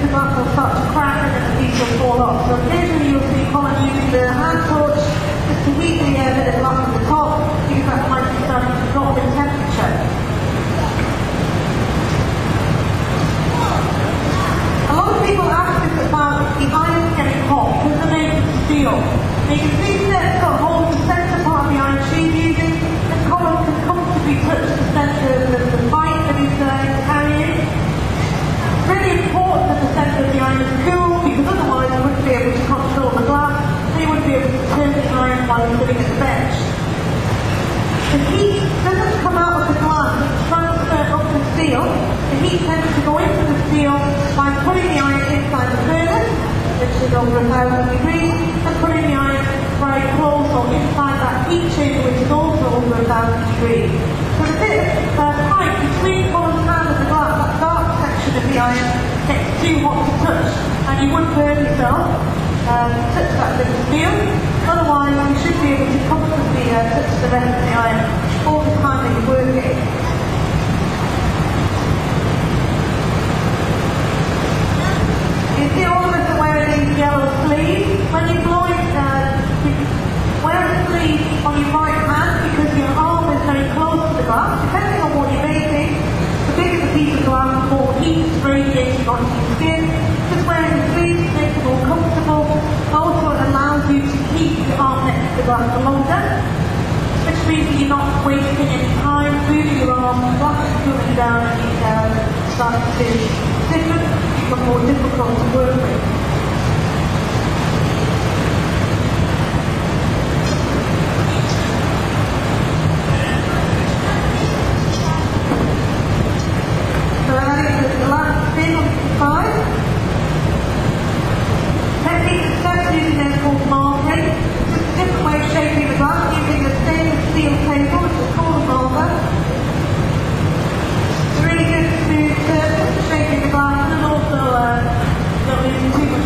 the glass will start to crack and then the piece will fall off. So occasionally you'll see Colin using the hand torch just to heat the air that is left at the top, because that might be starting to drop in temperature. A lot of people ask us about the iron getting hot because they're made of steel. And you can see there it's got holes in the centre part of the iron she's using, and Colin can comfortably touch the centre of the pipe that he's carrying. It's really important that the centre of the iron is cool, because otherwise you wouldn't be able to control the glass, and you wouldn't be able to turn the iron while you're sitting at the bench. The heat doesn't come out of the glass, it's transferred up the steel. The heat tends to go into the steel by putting the iron inside the furnace, which is over 1,000 degrees, and putting the iron very close or inside that heat chamber, which is also over 1,000 degrees. So the bit of pipe between Colin's hand and the glass, that dark section of the iron, gets too hot to touch, and you would burn yourself. Touch that bit of steel. Otherwise, you should be able to comfortably touch the rest of the iron all the time that you're working. You see all of us are wearing these yellow sleeves. When you blow it, you wear a sleeve on your right hand because your arm is very close to the glass. Depending on what you're making, the bigger the piece of glass, the more heat is radiating onto your skin. Just wearing the sleeves makes it more comfortable. Also, it allows you to keep your arm next to the glass for longer, which means that you're not wasting any time moving your arm, the glass is cooling down and you start to stiffen, become more difficult to work with. So that is the last thing on the side. Technique steps using their called marking. Just a different way of shaping the glass using the stainless steel table, which is called a marker. It's a really good smooth surface for shaping the glass, and also don't lose too much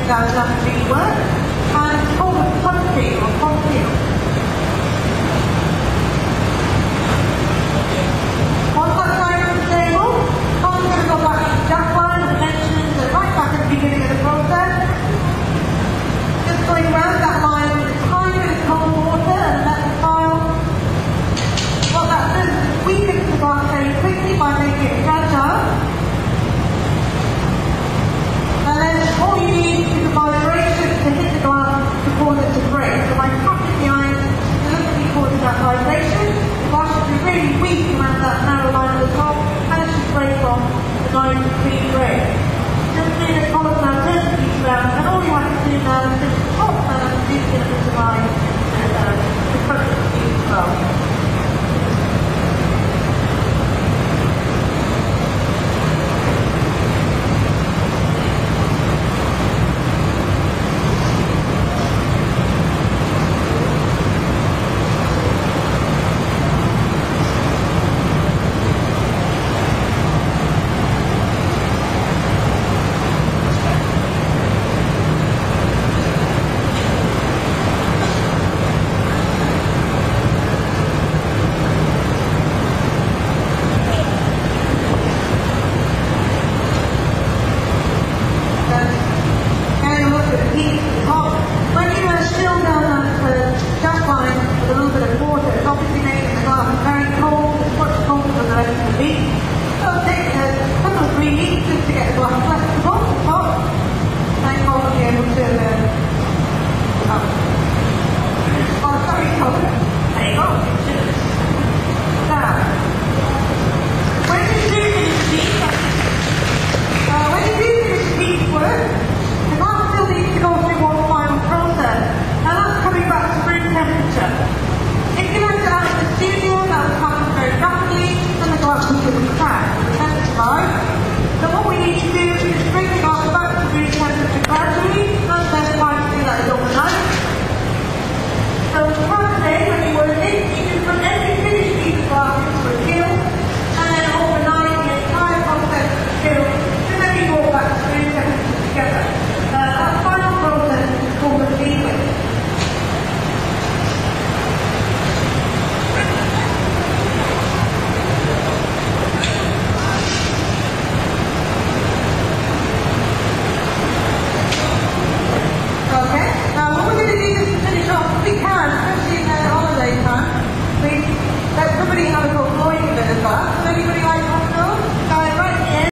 does actually work. And it's called a pumpkin or pumpkin.